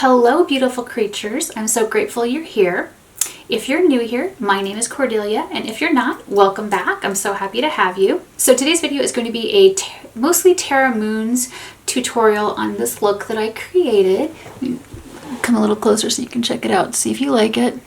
Hello, beautiful creatures. I'm so grateful you're here. If you're new here, my name is Cordelia, and if you're not, welcome back. I'm so happy to have you. So today's video is going to be a mostly Terra Moons tutorial on this look that I created. Come a little closer so you can check it out, see if you like it.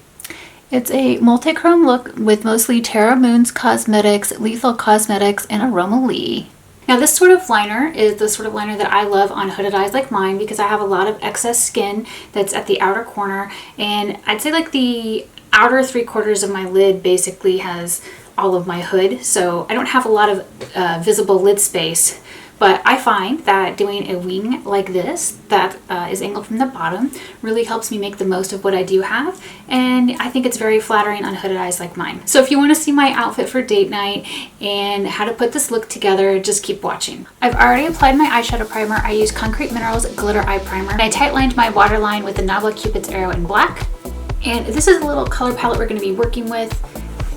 It's a multi-chrome look with mostly Terra Moons Cosmetics, Lethal Cosmetics, and Aroma Lee. Now this sort of liner is the sort of liner that I love on hooded eyes like mine because I have a lot of excess skin that's at the outer corner, and I'd say like the outer 3/4 of my lid basically has all of my hood, so I don't have a lot of visible lid space. But I find that doing a wing like this that is angled from the bottom really helps me make the most of what I do have, and I think it's very flattering on hooded eyes like mine. So if you want to see my outfit for date night and how to put this look together, just keep watching. I've already applied my eyeshadow primer. I used Concrete Minerals Glitter Eye Primer. I tightlined my waterline with the Nabla Cupid's Arrow in black. And this is the little color palette we're going to be working with.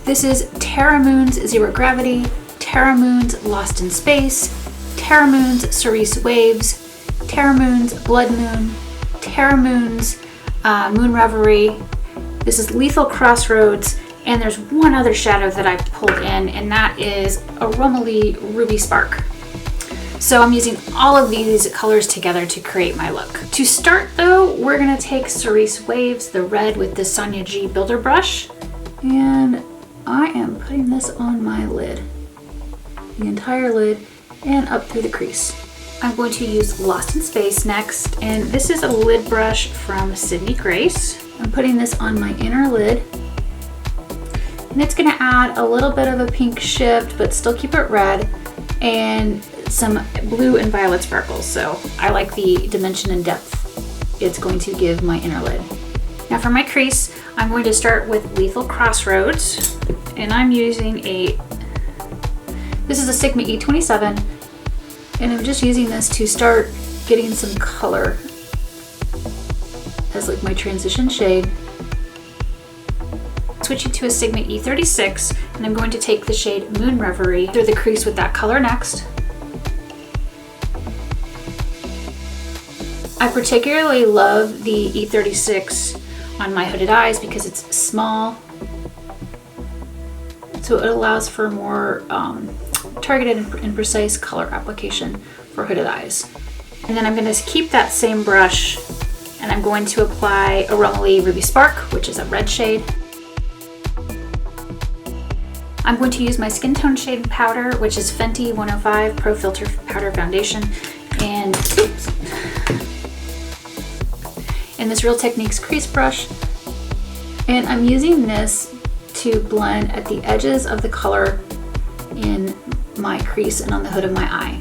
This is Terra Moons Zero Gravity, Terra Moons Lost in Space, Terra Moons Cerise Waves, Terra Moons Blood Moon, Terra Moons Moon Reverie. This is Lethal Crossroads, and there's one other shadow that I pulled in, and that is Aroma Lee Ruby Spark. So I'm using all of these colors together to create my look. To start though, we're gonna take Cerise Waves, the red, with the Sonia G Builder Brush, and I am putting this on my lid, the entire lid, and up through the crease. I'm going to use Lost in Space next, and this is a lid brush from Sydney Grace. I'm putting this on my inner lid, and it's gonna add a little bit of a pink shift, but still keep it red, and some blue and violet sparkles. So I like the dimension and depth it's going to give my inner lid. Now for my crease, I'm going to start with Lethal Crossroads, and I'm using this is a Sigma E27, and I'm just using this to start getting some color as like my transition shade. Switching to a Sigma E36, and I'm going to take the shade Moon Reverie through the crease with that color next. I particularly love the E36 on my hooded eyes because it's small, so it allows for more targeted and precise color application for hooded eyes. And then I'm going to keep that same brush, and I'm going to apply Aroma Lee Ruby Spark, which is a red shade. I'm going to use my skin tone shade powder, which is Fenty 105 Pro Filter Powder Foundation, and this Real Techniques crease brush, and I'm using this to blend at the edges of the color in my crease and on the hood of my eye.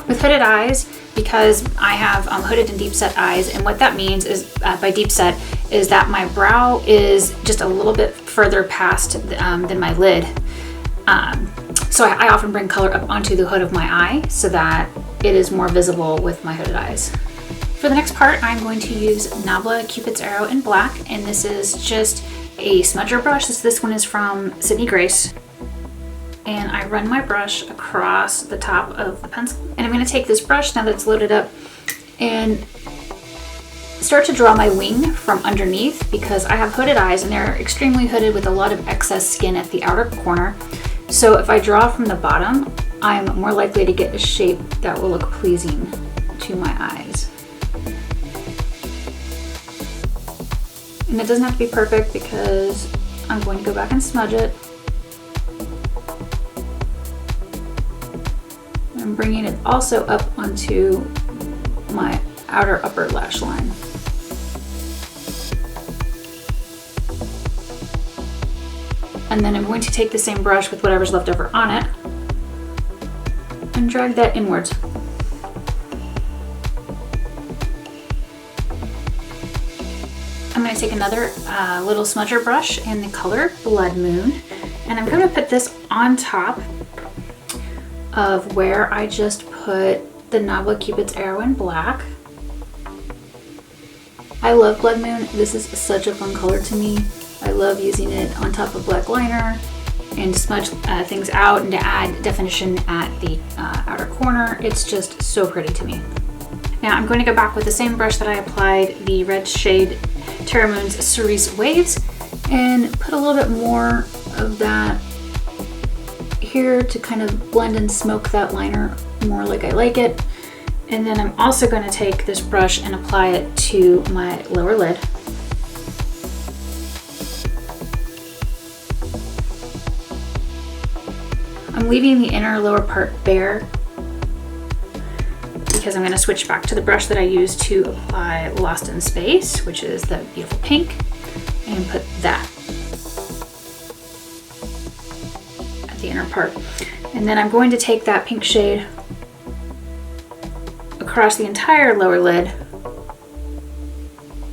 With hooded eyes, because I have hooded and deep set eyes, and what that means is by deep set is that my brow is just a little bit further past than my lid. So I often bring color up onto the hood of my eye so that it is more visible with my hooded eyes. For the next part, I'm going to use Nabla Cupid's Arrow in black, and this is just a smudger brush. This one is from Sydney Grace. And I run my brush across the top of the pencil. And I'm going to take this brush now that's loaded up and start to draw my wing from underneath, because I have hooded eyes and they're extremely hooded with a lot of excess skin at the outer corner. So if I draw from the bottom, I'm more likely to get a shape that will look pleasing to my eyes. And it doesn't have to be perfect because I'm going to go back and smudge it. I'm bringing it also up onto my outer upper lash line. And then I'm going to take the same brush with whatever's left over on it and drag that inwards. I'm going to take another little smudger brush in the color Blood Moon, and I'm going to put this on top of where I just put the Nabla Cupid's Arrow in black. I love Blood Moon. This is such a fun color to me. I love using it on top of black liner and to smudge things out and to add definition at the outer corner. It's just so pretty to me. Now I'm going to go back with the same brush that I applied the red shade Terra Moons Cerise Waves and put a little bit more of that here to kind of blend and smoke that liner more like I like it. And then I'm also going to take this brush and apply it to my lower lid. I'm leaving the inner lower part bare because I'm going to switch back to the brush that I used to apply Lost in Space, which is the beautiful pink, and put that at the inner part. And then I'm going to take that pink shade across the entire lower lid,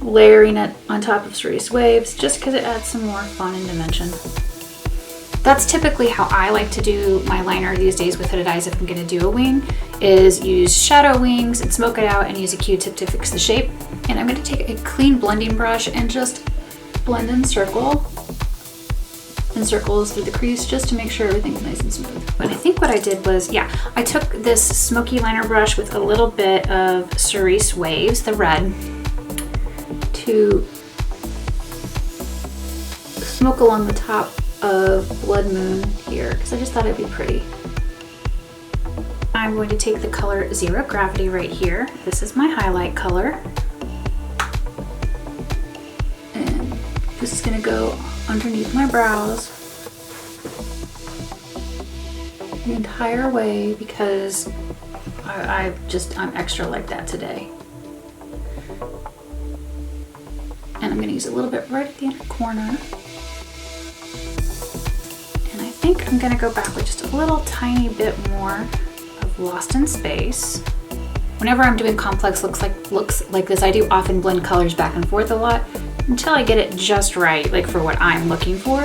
layering it on top of Cerise Waves just because it adds some more fun and dimension. That's typically how I like to do my liner these days with hooded eyes if I'm going to do a wing, is use shadow wings and smoke it out and use a Q-tip to fix the shape. And I'm going to take a clean blending brush and just blend in circles through the crease just to make sure everything's nice and smooth. But I think what I did was, yeah, I took this smoky liner brush with a little bit of Cerise Waves, the red, to smoke along the top of Blood Moon here because I just thought it'd be pretty. I'm going to take the color Zero Gravity right here. This is my highlight color. And this is going to go underneath my brows the entire way because I'm extra like that today. And I'm going to use a little bit right at the inner corner. I think I'm gonna go back with just a little tiny bit more of Lost in Space. Whenever I'm doing complex looks like this, I do often blend colors back and forth a lot until I get it just right, like for what I'm looking for.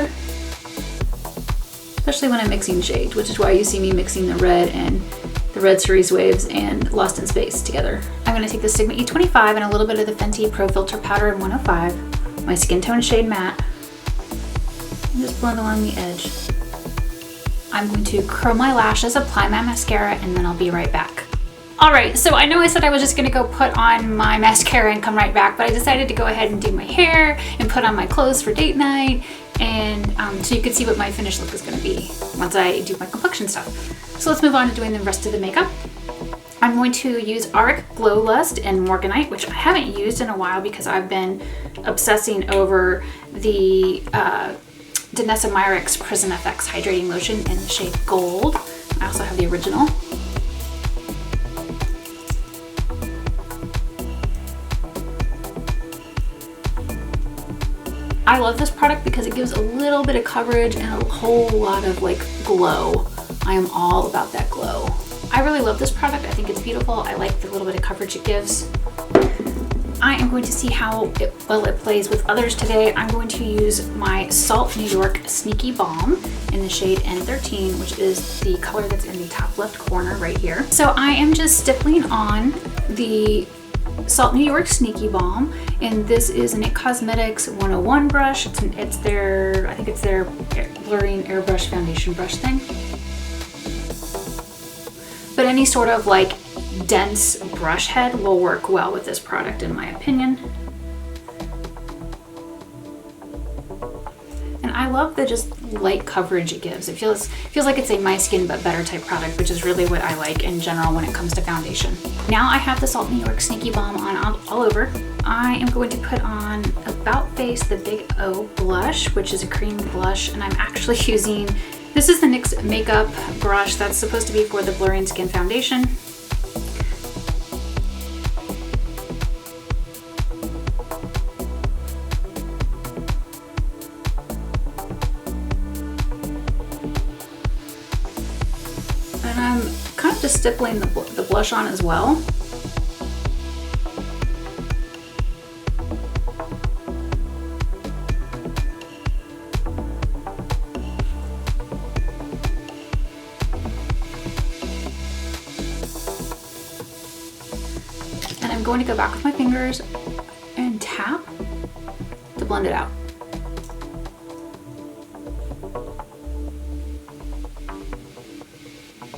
Especially when I'm mixing shades, which is why you see me mixing the red Cerise Waves and Lost in Space together. I'm gonna take the Sigma E25 and a little bit of the Fenty Pro Filter Powder in 105, my skin tone shade matte, and just blend along the edge. I'm going to curl my lashes, apply my mascara, and then I'll be right back. All right, so I know I said I was just gonna go put on my mascara and come right back, but I decided to go ahead and do my hair and put on my clothes for date night, and so you could see what my finished look is gonna be once I do my complexion stuff. So let's move on to doing the rest of the makeup. I'm going to use Auric Glow Lust and Morganite, which I haven't used in a while because I've been obsessing over the Danessa Myricks Prism FX Hydrating Lotion in the shade Gold. I also have the original. I love this product because it gives a little bit of coverage and a whole lot of like glow. I am all about that glow. I really love this product. I think it's beautiful. I like the little bit of coverage it gives. I am going to see how well it plays with others today. I'm going to use my Salt New York Sneaky Balm in the shade N13, which is the color that's in the top left corner right here. So I am just stippling on the Salt New York Sneaky Balm, and this is an IT Cosmetics 101 brush. I think it's their blurring airbrush foundation brush thing. But any sort of like dense brush head will work well with this product in my opinion. And I love the just light coverage it gives. It feels like it's a My Skin But Better type product, which is really what I like in general when it comes to foundation. Now I have the Salt New York Sneaky Balm on all over. I am going to put on About Face the Big O blush, which is a cream blush, and I'm actually using, this is the NYX makeup brush that's supposed to be for the blurring skin foundation. And I'm kind of just stippling the blush on as well. And I'm going to go back with my fingers and tap to blend it out.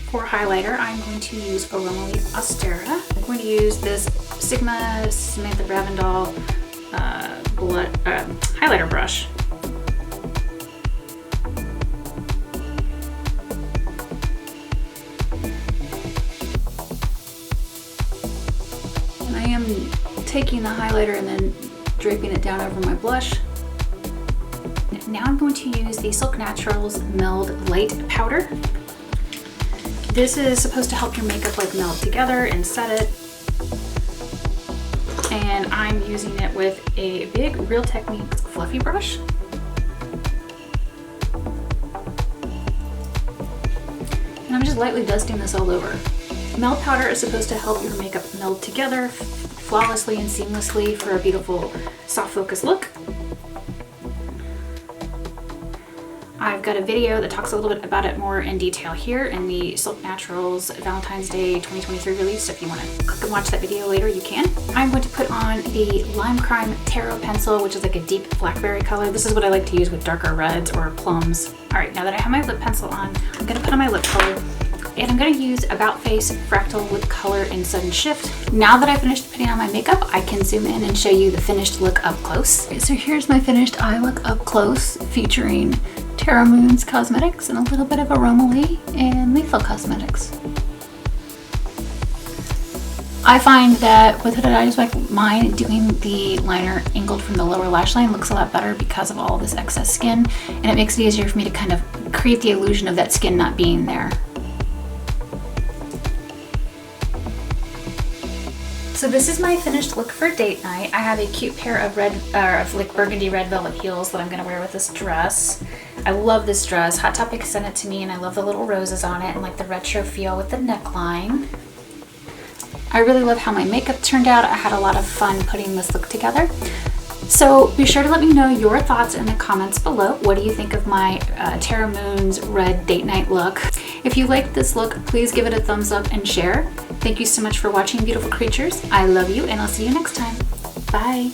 For highlighter, I'm going to use Aroma Leaf Austera. I'm going to use this Sigma Samantha Ravindal highlighter brush. And I am taking the highlighter and then draping it down over my blush. Now I'm going to use the Silk Naturals Meld Light Powder. This is supposed to help your makeup like meld together and set it. And I'm using it with a big Real Techniques fluffy brush. And I'm just lightly dusting this all over. Meld powder is supposed to help your makeup meld together flawlessly and seamlessly for a beautiful soft focus look. I've got a video that talks a little bit about it more in detail here in the Silk Naturals Valentine's Day 2023 release. So if you want to click and watch that video later, you can. I'm going to put on the Lime Crime Tarot pencil, which is like a deep blackberry color. This is what I like to use with darker reds or plums. All right, now that I have my lip pencil on, I'm going to put on my lip color. And I'm going to use About Face Fractal Lip Color in Sudden Shift. Now that I finished putting on my makeup, I can zoom in and show you the finished look up close. Okay, so here's my finished eye look up close, featuring Terra Moons Cosmetics and a little bit of Aromaly and Lethal Cosmetics. I find that with hooded eyes like mine, doing the liner angled from the lower lash line looks a lot better because of all this excess skin, and it makes it easier for me to kind of create the illusion of that skin not being there. So this is my finished look for date night. I have a cute pair of like burgundy red velvet heels that I'm gonna wear with this dress. I love this dress. Hot Topic sent it to me and I love the little roses on it and like the retro feel with the neckline. I really love how my makeup turned out. I had a lot of fun putting this look together. So be sure to let me know your thoughts in the comments below. What do you think of my Terra Moons red date night look? If you liked this look, please give it a thumbs up and share. Thank you so much for watching, beautiful creatures. I love you and I'll see you next time. Bye.